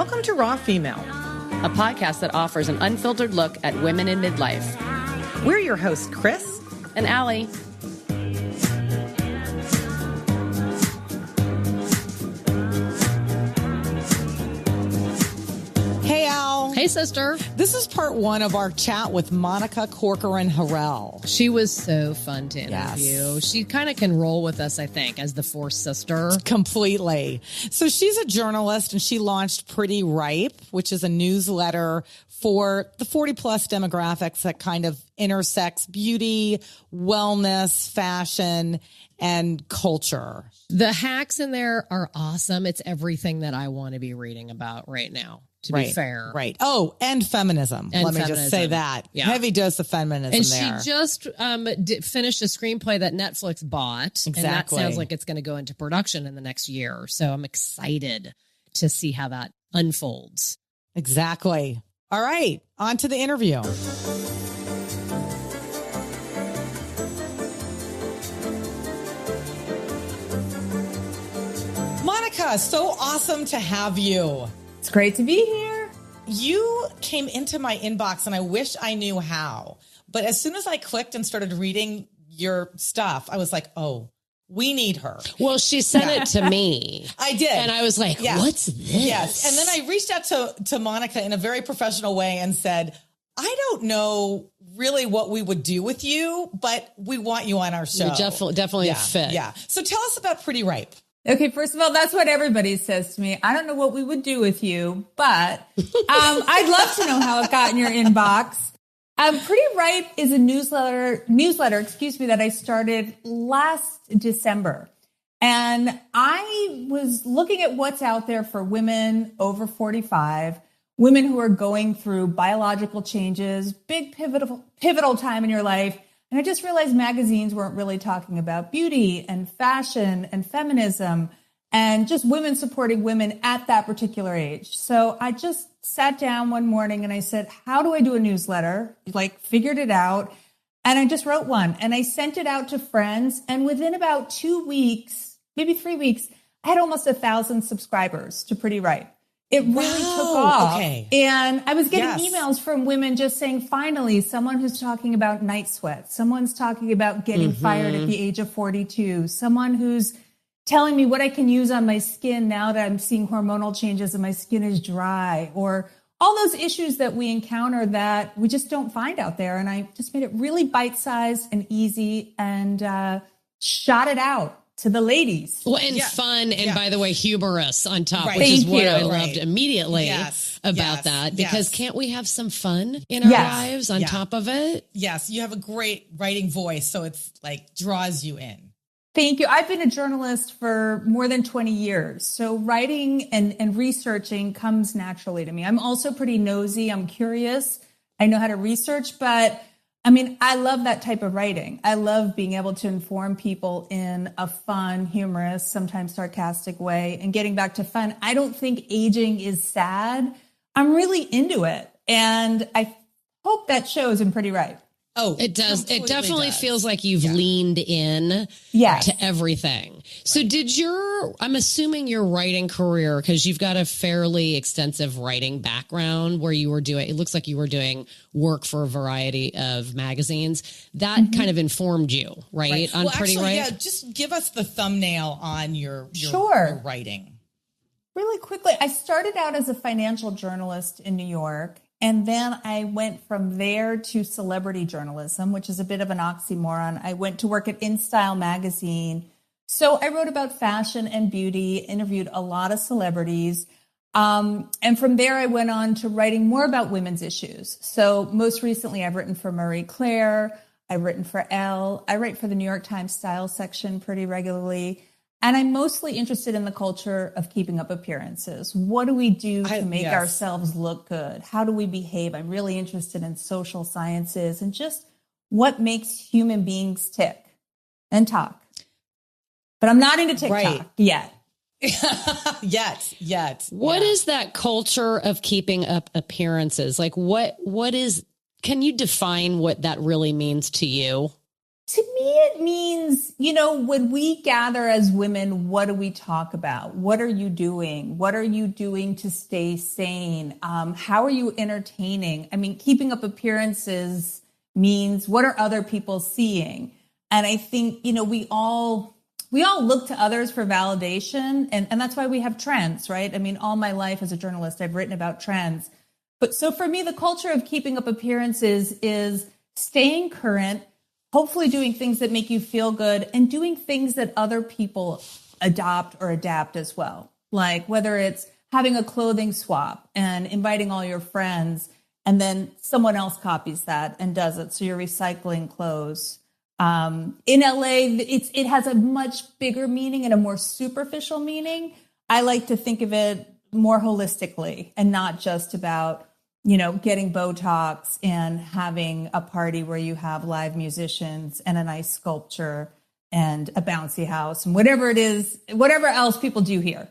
Welcome to Raw Female, a podcast that offers an unfiltered look at women in midlife. We're your hosts, Kris and Allie. Hey, Al. Hey, sister. This is part one of our chat with Monica Corcoran Harel. She was so fun to interview. Yes. She kind of can roll with us, I think, as the fourth sister. Completely. So she's a journalist, and she launched Pretty Ripe, which is a newsletter for the 40-plus demographics that kind of intersects beauty, wellness, fashion, and culture. The hacks in there are awesome. It's everything that I want to be reading about right now. To be fair. Right. Oh, and feminism. Let me just say that. Yeah. Heavy dose of feminism and there. And she just finished a screenplay that Netflix bought. Exactly. And that sounds like it's going to go into production in the next year. So I'm excited to see how that unfolds. Exactly. All right. On to the interview. Monica, so awesome to have you. It's great to be here. You came into my inbox and I wish I knew how. But as soon as I clicked and started reading your stuff, I was like, oh, we need her. Well, she sent it to me. I did. And I was like, what's this? Yes. And then I reached out to Monica in a very professional way and said, I don't know really what we would do with you, but we want you on our show. You're definitely a fit. Yeah. So tell us about Pretty Ripe. Okay, first of all, that's what everybody says to me. I don't know what we would do with you, but I'd love to know how it got in your inbox. Pretty Ripe is a newsletter, that I started last December. And I was looking at what's out there for women over 45, women who are going through biological changes, big pivotal time in your life. And I just realized magazines weren't really talking about beauty and fashion and feminism and just women supporting women at that particular age. So I just sat down one morning and I said, how do I do a newsletter? Figured it out. And I just wrote one and I sent it out to friends. And within about 2 weeks, maybe 3 weeks, I had almost 1,000 subscribers to Pretty Ripe. It really took off. Okay. And I was getting emails from women just saying, finally, someone who's talking about night sweats. Someone's talking about getting fired at the age of 42. Someone who's telling me what I can use on my skin now that I'm seeing hormonal changes and my skin is dry, or all those issues that we encounter that we just don't find out there. And I just made it really bite-sized and easy and shot it out to the ladies. Well, and fun, and by the way, humorous on top, which is what I loved immediately about that. Because can't we have some fun in our lives on top of it? Yes, you have a great writing voice, so it's draws you in. Thank you. I've been a journalist for more than 20 years. So writing and researching comes naturally to me. I'm also pretty nosy. I'm curious. I know how to research, but I love that type of writing. I love being able to inform people in a fun, humorous, sometimes sarcastic way. And getting back to fun, I don't think aging is sad. I'm really into it. And I hope that shows in Pretty Ripe. Oh, it does. It definitely feels like you've leaned in to everything. So I'm assuming your writing career, because you've got a fairly extensive writing background where it looks like you were doing work for a variety of magazines. That kind of informed you, right? On Pretty Ripe? Yeah, just give us the thumbnail on your writing. Really quickly, I started out as a financial journalist in New York. And then I went from there to celebrity journalism, which is a bit of an oxymoron. I went to work at InStyle magazine. So I wrote about fashion and beauty, interviewed a lot of celebrities. And from there, I went on to writing more about women's issues. So most recently, I've written for Marie Claire. I've written for Elle. I write for the New York Times style section pretty regularly. And I'm mostly interested in the culture of keeping up appearances. What do we do to make ourselves look good? How do we behave? I'm really interested in social sciences and just what makes human beings tick and talk. But I'm not into TikTok yet. Yet. What is that culture of keeping up appearances? Can you define what that really means to you? To me, it means, when we gather as women, what do we talk about? What are you doing? What are you doing to stay sane? How are you entertaining? I mean, keeping up appearances means what are other people seeing? And I think, we all look to others for validation. And that's why we have trends, right? I mean, all my life as a journalist, I've written about trends. But so for me, the culture of keeping up appearances is staying current, hopefully doing things that make you feel good and doing things that other people adopt or adapt as well. Like whether it's having a clothing swap and inviting all your friends and then someone else copies that and does it. So you're recycling clothes. In LA, it has a much bigger meaning and a more superficial meaning. I like to think of it more holistically and not just about getting Botox and having a party where you have live musicians and a nice sculpture and a bouncy house and whatever it is, whatever else people do here.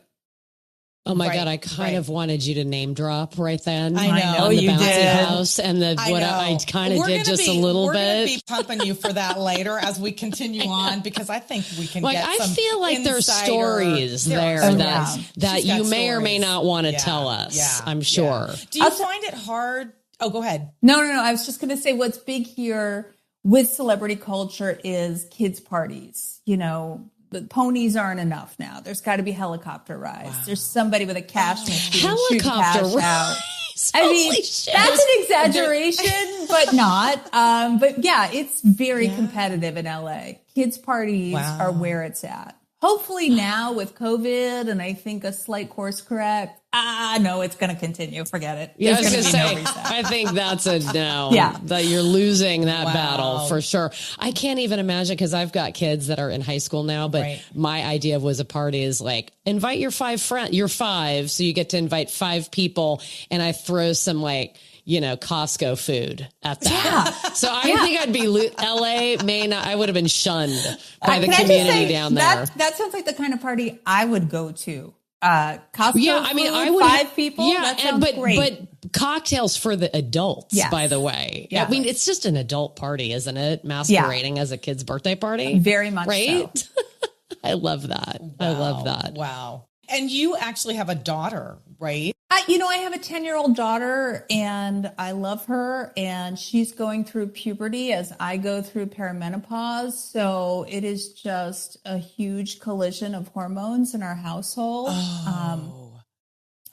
Oh my God, I kind of wanted you to name drop right then. I know on the you bouncy did. house and I kind of did just a little bit. We're going to be pumping you for that later as we continue on because I think we can get some I feel like there's stories there that you may or may not want to tell us. Yeah. I'm sure. Yeah. Do you find it hard? Oh, go ahead. No. I was just going to say what's big here with celebrity culture is kids' parties, The ponies aren't enough now. There's got to be helicopter rides. Wow. There's somebody with a cash machine. Helicopter rides. I mean, that's an exaggeration, but not. But yeah, it's very competitive in LA. Kids' parties are where it's at. Hopefully now with COVID and I think a slight course correct. No, it's going to continue. Forget it. Yeah, I was going to say, I think that's a no. That you're losing that battle for sure. I can't even imagine because I've got kids that are in high school now, but my idea was a party is like invite your 5 friends. You're 5, so you get to invite 5 people, and I throw some Costco food at that. Yeah. So I think I'd be LA may not. I would have been shunned by the community down there. That sounds like the kind of party I would go to. Costco. Yeah, I mean, I would 5 people. Yeah, that sounds great. But cocktails for the adults. Yes. By the way, I mean, it's just an adult party, isn't it? Masquerading as a kid's birthday party. Very much, right? So. I love that. Wow. I love that. Wow. And you actually have a daughter, right? I have a 10-year-old daughter and I love her and she's going through puberty as I go through perimenopause. So it is just a huge collision of hormones in our household. Oh.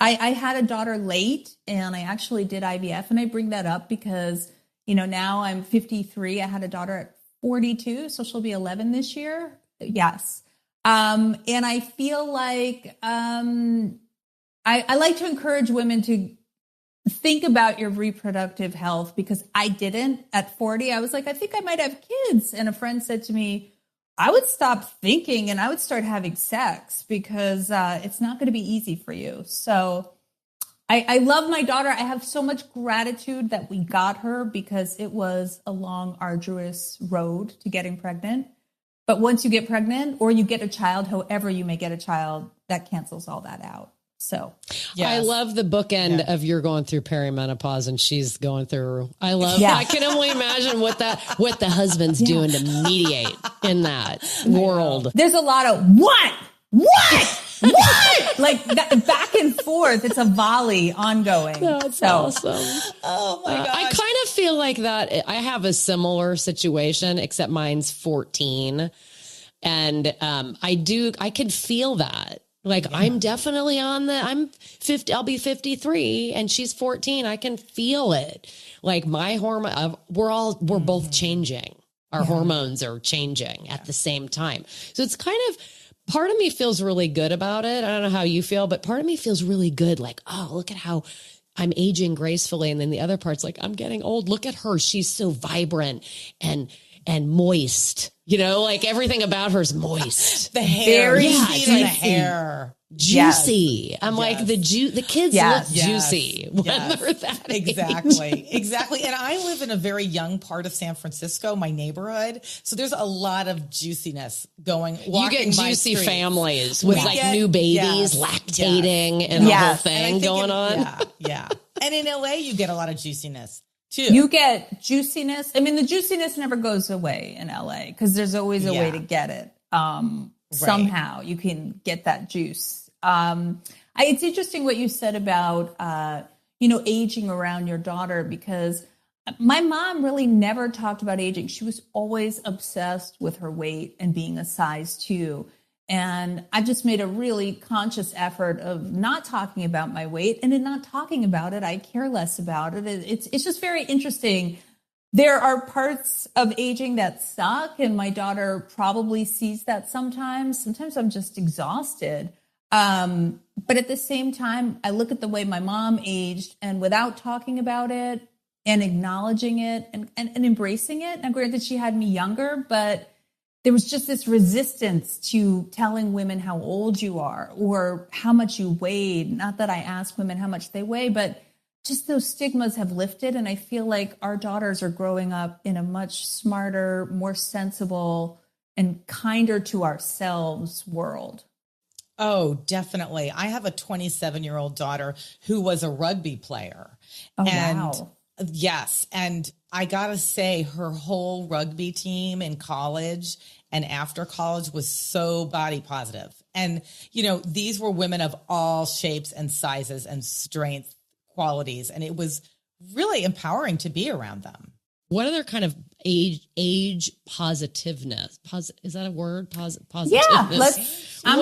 I had a daughter late and I actually did IVF, and I bring that up because, now I'm 53. I had a daughter at 42, so she'll be 11 this year. Yes. And I feel like, I like to encourage women to think about your reproductive health because I didn't at 40. I was like, I think I might have kids. And a friend said to me, I would stop thinking and I would start having sex because it's not going to be easy for you. So I love my daughter. I have so much gratitude that we got her because it was a long, arduous road to getting pregnant. But once you get pregnant or you get a child, however you may get a child, that cancels all that out. So yes. I love the bookend of you're going through perimenopause and she's going through. I can only imagine what the husband's doing to mediate in that world. There's a lot of what like that, back and forth. It's a volley ongoing. That's awesome. Oh my God. I kind of feel like that. I have a similar situation, except mine's 14. And I could feel that. Like I'm definitely I'm 50, I'll be 53 and she's 14. I can feel it. Like my hormone, we're both changing. Our hormones are changing at the same time. So it's kind of, part of me feels really good about it. I don't know how you feel, but part of me feels really good. Like, oh, look at how I'm aging gracefully. And then the other part's like, I'm getting old. Look at her. She's so vibrant and moist, like everything about her is moist. The hair, very the hair, juicy. Yes. I'm like the kids look juicy when they're that exactly. And I live in a very young part of San Francisco, my neighborhood, so there's a lot of juiciness going. You get juicy families with new babies lactating and the whole thing going on. Yeah. And in LA, you get a lot of juiciness. too. You get juiciness. I mean, the juiciness never goes away in LA because there's always a way to get it. Somehow you can get that juice. It's interesting what you said about, aging around your daughter, because my mom really never talked about aging. She was always obsessed with her weight and being a size 2. And I just made a really conscious effort of not talking about my weight, and in not talking about it, I care less about it. It's just very interesting. There are parts of aging that suck, and my daughter probably sees that sometimes. Sometimes I'm just exhausted. But at the same time, I look at the way my mom aged, and without talking about it and acknowledging it and embracing it. And granted, she had me younger, but there was just this resistance to telling women how old you are or how much you weighed. Not that I ask women how much they weigh, but just those stigmas have lifted. And I feel like our daughters are growing up in a much smarter, more sensible, and kinder to ourselves world. Oh, definitely. I have a 27-year-old daughter who was a rugby player. Oh, wow. Yes. And I got to say, her whole rugby team in college and after college was so body positive. And, these were women of all shapes and sizes and strength qualities. And it was really empowering to be around them. What other kind of age positiveness? Is that a word? Positiveness. Yeah.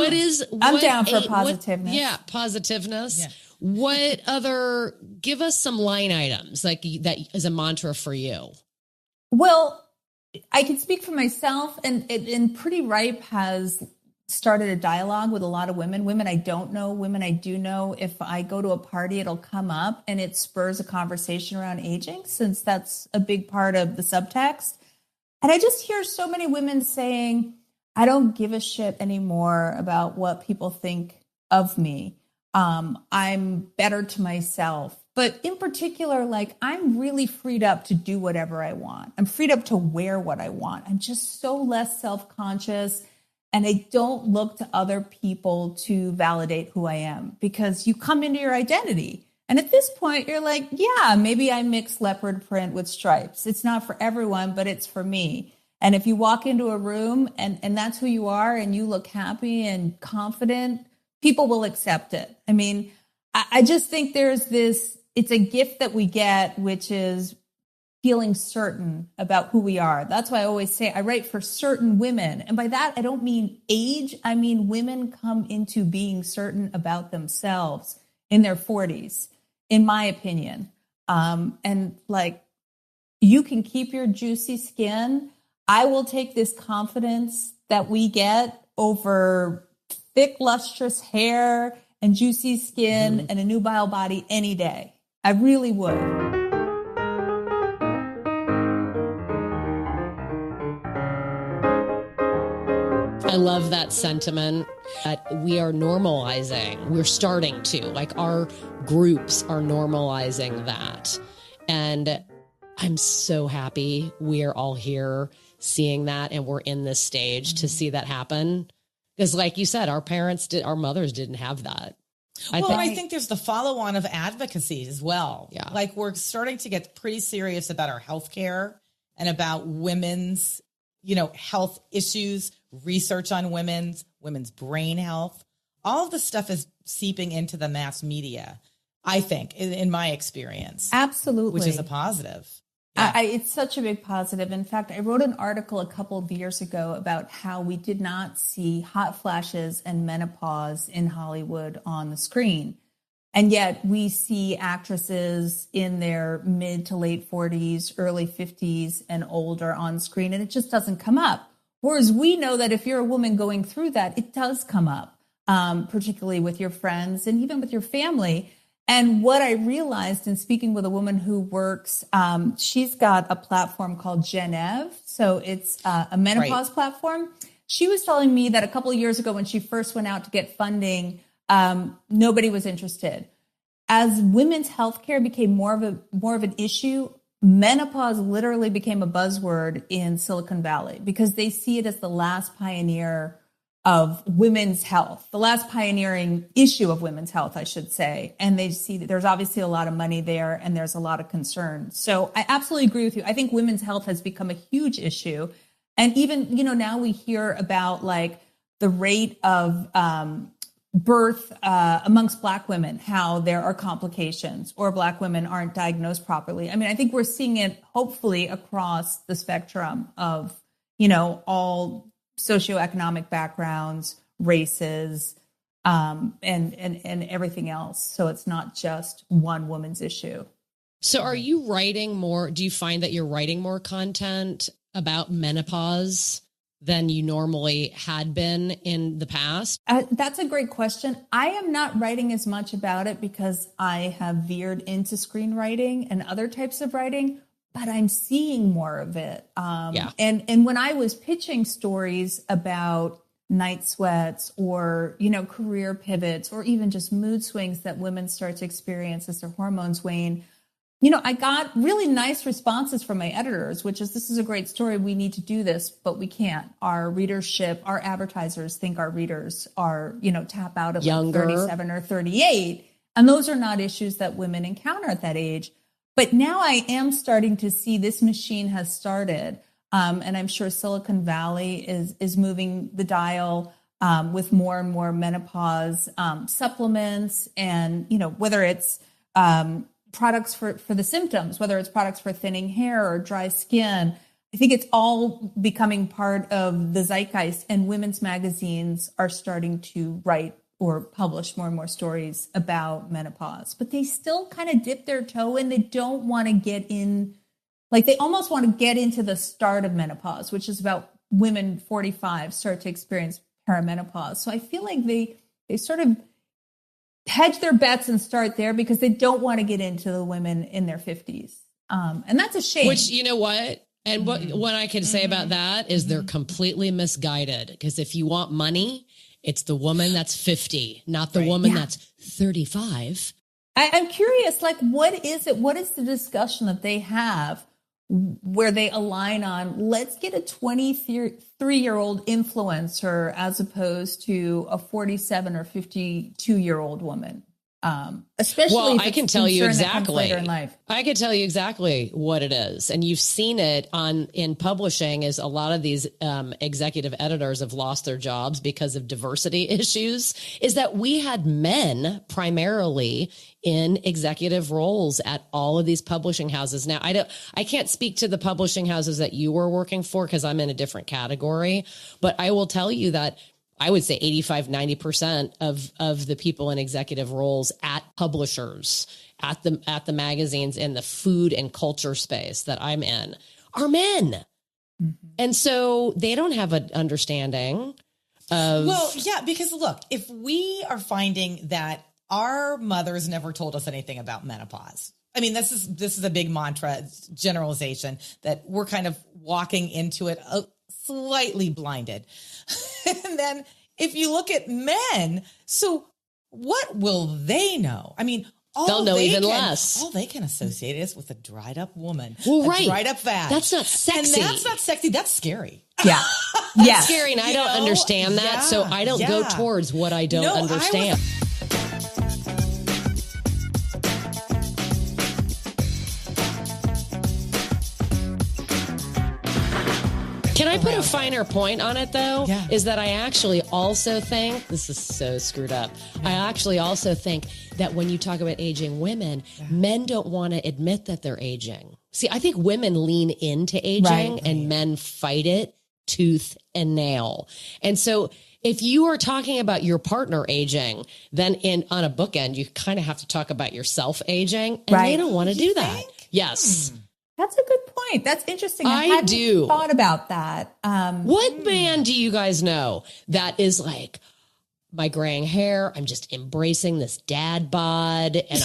I'm down for positiveness. Positiveness. Yeah. What other, give us some line items like that is a mantra for you. Well, I can speak for myself, and Pretty Ripe has started a dialogue with a lot of women I don't know, women I do know. If I go to a party, it'll come up and it spurs a conversation around aging, since that's a big part of the subtext. And I just hear so many women saying, I don't give a shit anymore about what people think of me. I'm better to myself. But in particular, I'm really freed up to do whatever I want. I'm freed up to wear what I want. I'm just so less self-conscious. And I don't look to other people to validate who I am, because you come into your identity. And at this point, you're like, yeah, maybe I mix leopard print with stripes. It's not for everyone, but it's for me. And if you walk into a room and that's who you are and you look happy and confident, people will accept it. I mean, I just think there's this, it's a gift that we get, which is feeling certain about who we are. That's why I always say I write for certain women. And by that, I don't mean age. I mean, women come into being certain about themselves in their 40s, in my opinion. You can keep your juicy skin. I will take this confidence that we get over thick, lustrous hair and juicy skin and a nubile body any day. I really would. I love that sentiment that we are normalizing. We're starting to, our groups are normalizing that. And I'm so happy we're all here seeing that, and we're in this stage to see that happen. Because like you said, our mothers didn't have that. I think there's the follow-on of advocacy as well. Yeah. We're starting to get pretty serious about our healthcare and about women's, health issues, research on women's brain health. All of the stuff is seeping into the mass media, I think, in my experience. Absolutely. Which is a positive. Yeah. It's such a big positive. In fact, I wrote an article a couple of years ago about how we did not see hot flashes and menopause in Hollywood on the screen. And yet we see actresses in their mid to late 40s, early 50s and older on screen, and it just doesn't come up. Whereas we know that if you're a woman going through that, it does come up, particularly with your friends and even with your family. And what I realized in speaking with a woman who works, she's got a platform called Genev. So it's a menopause platform. She was telling me that a couple of years ago when she first went out to get funding, nobody was interested. As women's healthcare became more of an issue, menopause literally became a buzzword in Silicon Valley because they see it as the last pioneer of women's health, the last pioneering issue of women's health, I should say. And they see that there's obviously a lot of money there and there's a lot of concern. So I absolutely agree with you. I think women's health has become a huge issue. And even, now we hear about like the rate of birth amongst Black women, how there are complications or Black women aren't diagnosed properly. I mean, I think we're seeing it hopefully across the spectrum of, all socioeconomic backgrounds, races, and everything else. So it's not just one woman's issue. So are you writing more? Do you find that you're writing more content about menopause than you normally had been in the past? That's a great question. I am not writing as much about it because I have veered into screenwriting and other types of writing, but I'm seeing more of it. And when I was pitching stories about night sweats or, career pivots or even just mood swings that women start to experience as their hormones wane, I got really nice responses from my editors, which is, this is a great story. We need to do this, but we can't. Our readership, our advertisers think our readers are, tap out at younger, like 37 or 38. And those are not issues that women encounter at that age. But now I am starting to see this machine has started. And I'm sure Silicon Valley is moving the dial with more and more menopause supplements and, whether it's products for the symptoms, whether it's products for thinning hair or dry skin. I think it's all becoming part of the zeitgeist, and women's magazines are starting to write or publish more and more stories about menopause, but they still kind of dip their toe in. They don't want to get in, like they almost want to get into the start of menopause, which is about women 45 start to experience perimenopause. So I feel like they sort of hedge their bets and start there because they don't want to get into the women in their 50s. And that's a shame. Which, you know what? And what I can say about that is they're completely misguided, because if you want money, it's the woman that's 50, not the woman that's 35. I'm curious, like, what is it? What is the discussion that they have where they align on, let's get a 23-year-old influencer as opposed to a 47 or 52-year-old woman? Especially if I can tell you exactly. Later in life. I can tell you exactly what it is, and you've seen it in publishing. Is a lot of these executive editors have lost their jobs because of diversity issues. Is that we had men primarily in executive roles at all of these publishing houses. Now, I can't speak to the publishing houses that you were working for because I'm in a different category, but I will tell you that I would say 85-90% of the people in executive roles at publishers, at the magazines in the food and culture space that I'm in are men. Mm-hmm. And so they don't have an understanding of... Well, yeah, because look, if we are finding that our mothers never told us anything about menopause, I mean, this is a big mantra, generalization, that we're kind of walking into it slightly blinded. And then if you look at men, so what will they know? I mean, they'll know even less. All they can associate is with a dried up woman. Well, right. Dried up vag. That's not sexy. And that's not sexy. That's scary. Yeah. That's scary. And I don't understand that. Yeah, so I don't go towards what I don't understand. Can I put a finer point on it, though? Yeah. Is that I actually also think, this is so screwed up, I actually also think that when you talk about aging women, men don't want to admit that they're aging. See, I think women lean into aging and men fight it tooth and nail. And so if you are talking about your partner aging, then on a bookend, you kind of have to talk about yourself aging, and they don't want to do that. Yes. That's a good point. That's interesting. I hadn't thought about that. What man do you guys know that is like, my graying hair, I'm just embracing this dad bod, and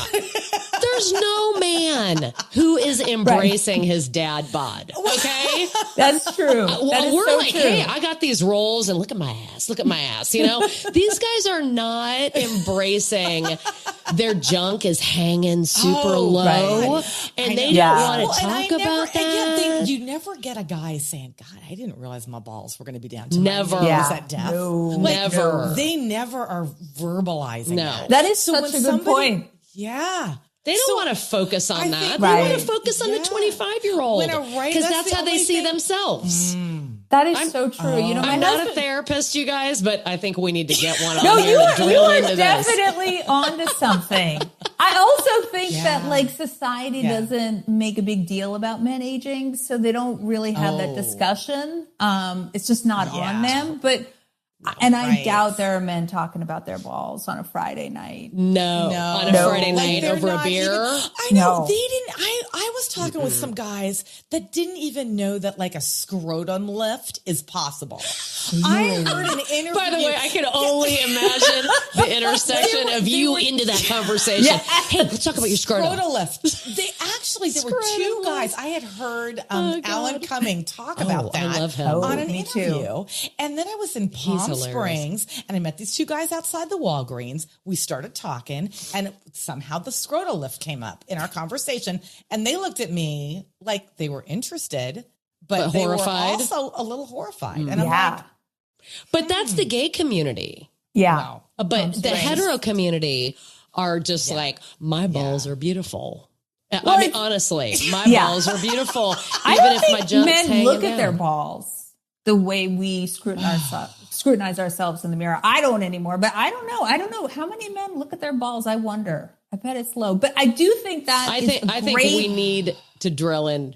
There's no man who is embracing his dad bod. Okay. That's true. We're so like, true. hey, I got these rolls and look at my ass. You know, these guys are not embracing their junk is hanging super low and they don't want to talk about that. You never get a guy saying, God, I didn't realize my balls were going to be down to never. my knees at death. No, never. They never are verbalizing that. That is such a good point. Yeah. They don't want to focus on that. They right. want to focus on the 25-year-old because that's how they see themselves. That is so true. You know, I'm not a therapist, you guys, but I think we need to get one on no, here to drill into this. You are definitely onto something. I also think that like society doesn't make a big deal about men aging, so they don't really have that discussion. It's just not on them. But I doubt there are men talking about their balls on a Friday night. No. On a Friday night over a beer. I know they didn't. I was talking with some guys that didn't even know that like a scrotum lift is possible. I heard an interview. By the way, I can only imagine the intersection of you into that conversation. Yeah. Hey, let's talk about your scrotum lift. There were two guys. I had heard Alan Cumming talk about that I love him. on an interview. Too. And then I was in Palm Springs and I met these two guys outside the Walgreens. We started talking and somehow the scrotum lift came up in our conversation and they looked at me like they were interested, but they horrified. were also a little horrified. And I'm like, but that's the gay community. Yeah. Wow. But the hetero community are just like, my balls are beautiful. I mean, honestly, my balls are beautiful. I don't think men look at their balls the way we scrutinize ourselves in the mirror. I don't anymore, but I don't know how many men look at their balls. I wonder. I bet it's low, but I do think that I think we need to drill in.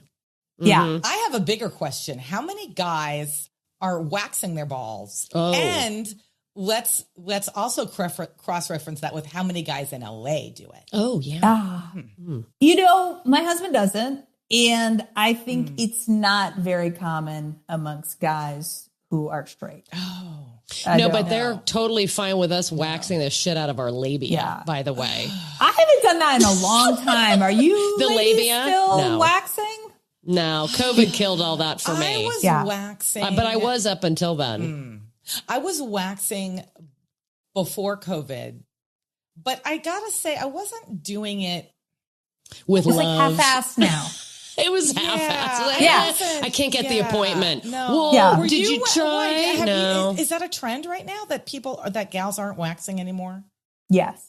Yeah. I have a bigger question. How many guys are waxing their balls? And let's also cross-reference that with how many guys in LA do it. Oh, yeah. You know, my husband doesn't. And I think it's not very common amongst guys who are straight. No, but they're totally fine with us waxing the shit out of our labia, by the way. I haven't done that in a long time. Are you the labia still waxing? No, COVID killed all that for me. I was waxing. But I was up until then. I was waxing before COVID. But I got to say, I wasn't doing it with love. It's like half-assed now. It was half-assed. Yeah. I can't get the appointment. No. Well, did you try? No. Is that a trend right now that gals aren't waxing anymore? Yes.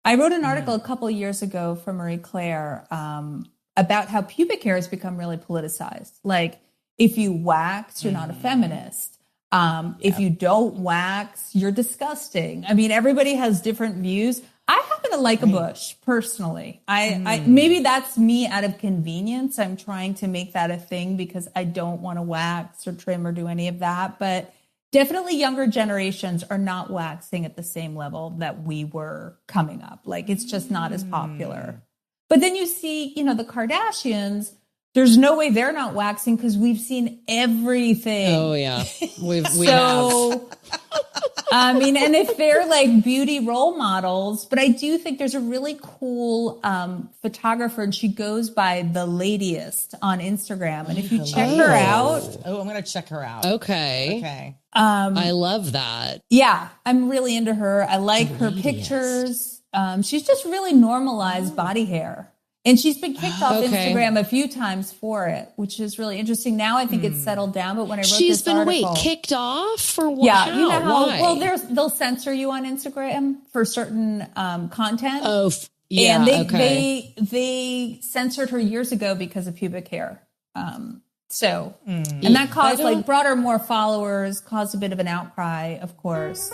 I wrote an article a couple of years ago for Marie Claire about how pubic hair has become really politicized. Like, if you wax, you're not a feminist. If you don't wax, you're disgusting. I mean, everybody has different views. I happen to like a bush personally. I maybe that's me out of convenience. I'm trying to make that a thing because I don't want to wax or trim or do any of that. But definitely younger generations are not waxing at the same level that we were coming up. Like, it's just not as popular. But then you see, the Kardashians. There's no way they're not waxing because we've seen everything. Oh, yeah. We have. I mean, and if they're like beauty role models, but I do think there's a really cool photographer and she goes by the Ladyist on Instagram. And if you check her out. Oh, I'm going to check her out. Okay. I love that. Yeah, I'm really into her. I like her pictures. She's just really normalized body hair. And she's been kicked off Instagram a few times for it, which is really interesting. Now I think it's settled down. But when I wrote this article, kicked off for what? Yeah, you know how? Why? Well, they'll censor you on Instagram for certain content. Oh, yeah. And they censored her years ago because of pubic hair. And that caused brought her more followers, caused a bit of an outcry, of course.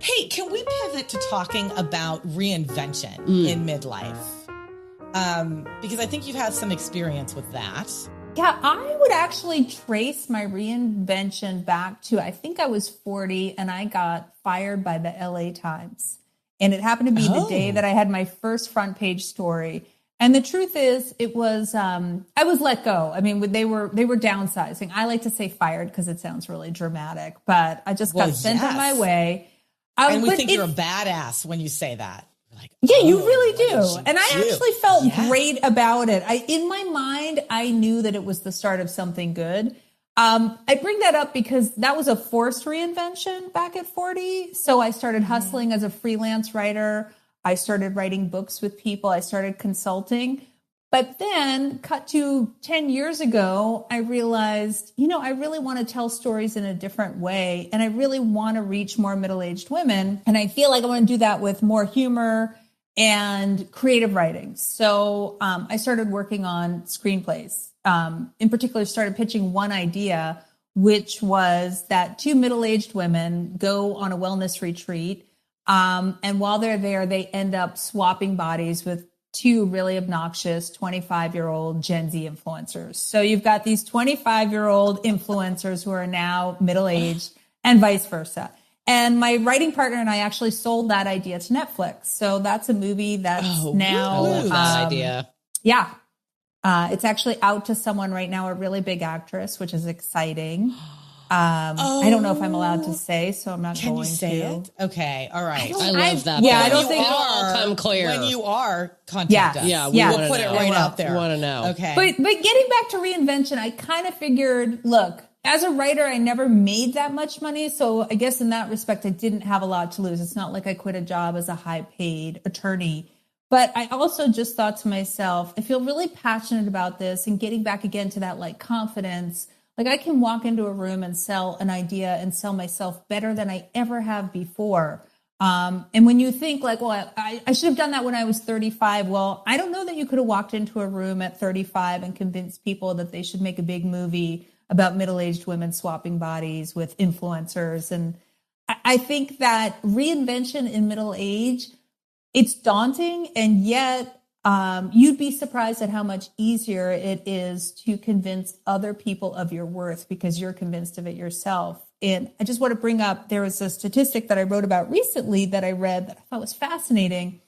Hey, can we pivot to talking about reinvention in midlife? Because I think you've had some experience with that. Yeah, I would actually trace my reinvention back to, I think I was 40 and I got fired by the LA Times. And it happened to be the day that I had my first front page story. And the truth is, it was, I was let go. I mean, they were downsizing. I like to say fired because it sounds really dramatic, but I just got sent on my way. And we think you're a badass when you say that. Like, yeah, you really do. And I actually felt great about it. In my mind, I knew that it was the start of something good. I bring that up because that was a forced reinvention back at 40. So I started hustling as a freelance writer. I started writing books with people. I started consulting. But then cut to 10 years ago, I realized, I really want to tell stories in a different way. And I really want to reach more middle-aged women. And I feel like I want to do that with more humor and creative writing. So I started working on screenplays. In particular, started pitching one idea, which was that 2 middle-aged women go on a wellness retreat. And while they're there, they end up swapping bodies with 2 really obnoxious 25-year-old Gen Z influencers. So you've got these 25-year-old influencers who are now middle-aged and vice versa. And my writing partner and I actually sold that idea to Netflix. So that's a movie that's now... I love that idea. Yeah. It's actually out to someone right now, a really big actress, which is exciting. I don't know if I'm allowed to say, so I'm not going to. Can you say it? Okay. All right. I love that. Yeah, I don't think it'll all come clear. When you are, contact us. Yeah, we'll put it right out there. We want to know. Okay. But getting back to reinvention, I kind of figured, look, as a writer, I never made that much money. So I guess in that respect, I didn't have a lot to lose. It's not like I quit a job as a high paid attorney. But I also just thought to myself, I feel really passionate about this and getting back again to that like confidence. Like I can walk into a room and sell an idea and sell myself better than I ever have before. And when you think like, well, I should have done that when I was 35. Well, I don't know that you could have walked into a room at 35 and convinced people that they should make a big movie about middle-aged women swapping bodies with influencers. And I think that reinvention in middle age, it's daunting, and yet you'd be surprised at how much easier it is to convince other people of your worth because you're convinced of it yourself. And I just want to bring up, there was a statistic that I wrote about recently that I read that I thought was fascinating.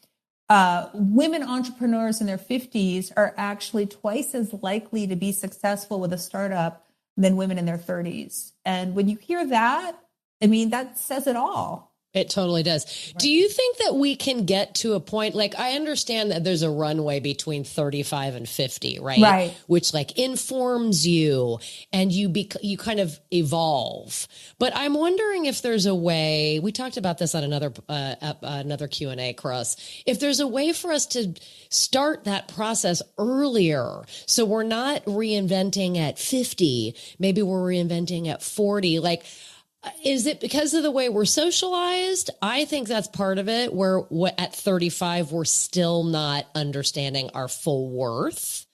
Women entrepreneurs in their 50s are actually twice as likely to be successful with a startup than women in their 30s. And when you hear that, I mean, that says it all. It totally does. Right. Do you think that we can get to a point, like I understand that there's a runway between 35 and 50, right? Right. Which like informs you and you kind of evolve. But I'm wondering if there's a way, we talked about this on another Q&A, Kris, if there's a way for us to start that process earlier. So we're not reinventing at 50, maybe we're reinventing at 40. Like, is it because of the way we're socialized? I think that's part of it, where at 35, we're still not understanding our full worth.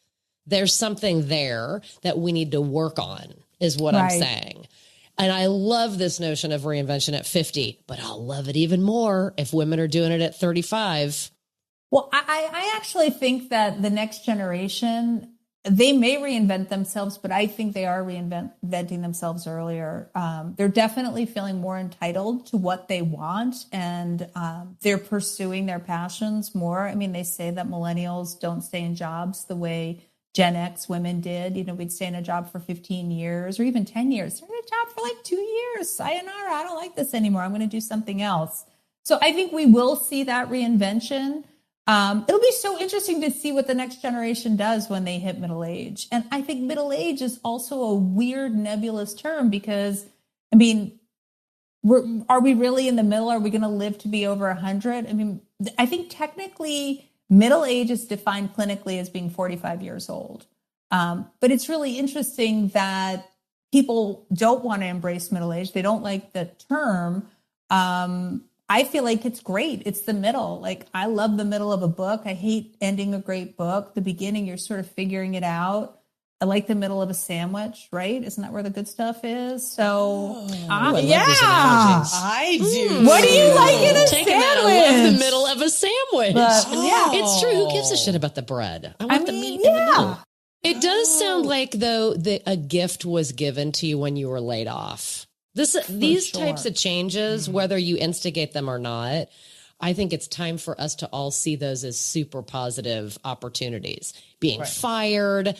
There's something there that we need to work on, is what I'm saying. And I love this notion of reinvention at 50, but I'll love it even more if women are doing it at 35. Well, I actually think that the next generation, they may reinvent themselves, but I think they are reinventing themselves earlier. They're definitely feeling more entitled to what they want, and they're pursuing their passions more. I mean, they say that millennials don't stay in jobs the way Gen X women did. You know, we'd stay in a job for 15 years or even 10 years. They're in a job for like 2 years. Sayonara, I don't like this anymore. I'm going to do something else. So I think we will see that reinvention. It'll be so interesting to see what the next generation does when they hit middle age. And I think middle age is also a weird nebulous term because, I mean, are we really in the middle? Are we going to live to be over 100? I mean, I think technically middle age is defined clinically as being 45 years old. But it's really interesting that people don't want to embrace middle age. They don't like the term. I feel like it's great. It's the middle. Like, I love the middle of a book. I hate ending a great book. The beginning, you're sort of figuring it out. I like the middle of a sandwich, right? Isn't that where the good stuff is? So, yeah, I do. What do you like in a sandwich? I love the middle of a sandwich. Yeah, it's true. Who gives a shit about the bread? I want the meat in the middle. It does sound like, though, that a gift was given to you when you were laid off. These types of changes, whether you instigate them or not, I think it's time for us to all see those as super positive opportunities. Being fired,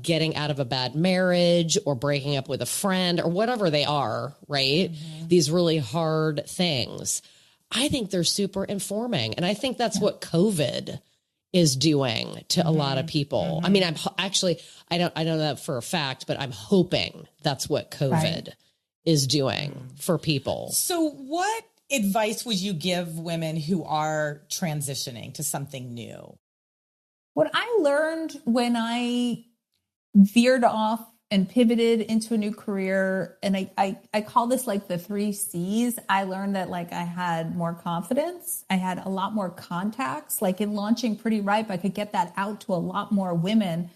getting out of a bad marriage, or breaking up with a friend, or whatever they are, right? Mm-hmm. These really hard things. I think they're super informing. And I think that's what COVID is doing to a lot of people. I mean, I don't know that for a fact, but I'm hoping that's what COVID is doing for people. So what advice would you give women who are transitioning to something new? What I learned when I veered off and pivoted into a new career, and I call this like the 3 C's. I learned that like I had more confidence. I had a lot more contacts. Like in launching Pretty Ripe, I could get that out to a lot more women.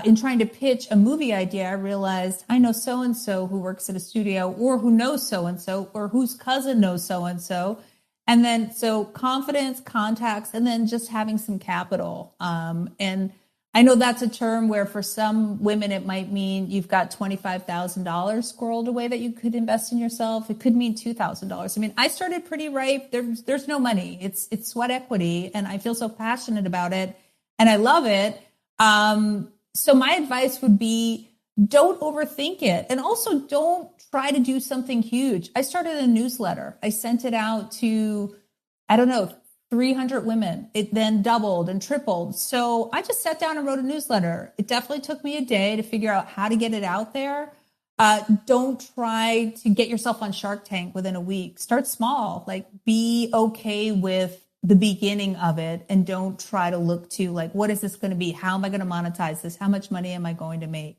In trying to pitch a movie idea, I realized I know so-and-so who works at a studio, or who knows so-and-so, or whose cousin knows so-and-so. And then, so confidence, contacts, and then just having some capital. And I know that's a term where for some women, it might mean you've got $25,000 squirreled away that you could invest in yourself. It could mean $2,000. I mean, I started Pretty Ripe. There's no money. It's sweat equity. And I feel so passionate about it. And I love it. So my advice would be, don't overthink it. And also don't try to do something huge. I started a newsletter. I sent it out to, 300 women. It then doubled and tripled. So I just sat down and wrote a newsletter. It definitely took me a day to figure out how to get it out there. Don't try to get yourself on Shark Tank within a week. Start small, like be okay with the beginning of it, and don't try to look to like, what is this going to be? How am I going to monetize this? How much money am I going to make?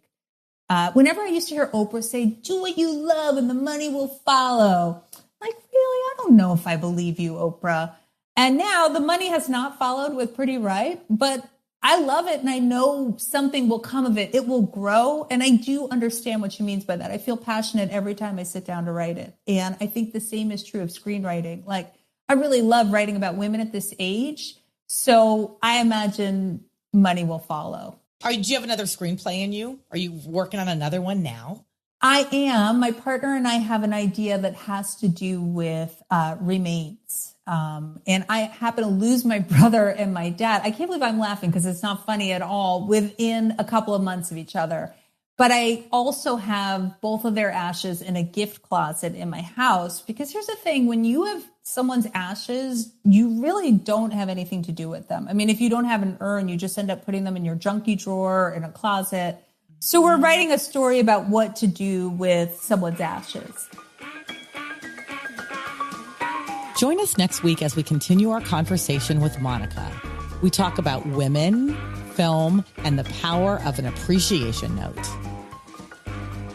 Whenever I used to hear Oprah say, do what you love and the money will follow. Like, really? I don't know if I believe you, Oprah. And now the money has not followed with Pretty Ripe, but I love it. And I know something will come of it. It will grow. And I do understand what she means by that. I feel passionate every time I sit down to write it. And I think the same is true of screenwriting. Like, I really love writing about women at this age. So I imagine money will follow. Do you have another screenplay in you? Are you working on another one now? I am. My partner and I have an idea that has to do with remains. And I happen to lose my brother and my dad. I can't believe I'm laughing because it's not funny at all, within a couple of months of each other. But I also have both of their ashes in a gift closet in my house, because here's the thing. When you have someone's ashes, you really don't have anything to do with them. I mean, if you don't have an urn, you just end up putting them in your junkie drawer in a closet. So we're writing a story about what to do with someone's ashes. Join us next week as we continue our conversation with Monica. We talk about women, film, and the power of an appreciation note.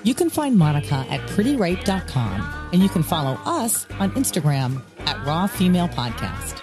You can find Monica at prettyripe.com, and you can follow us on Instagram at Raw Female Podcast.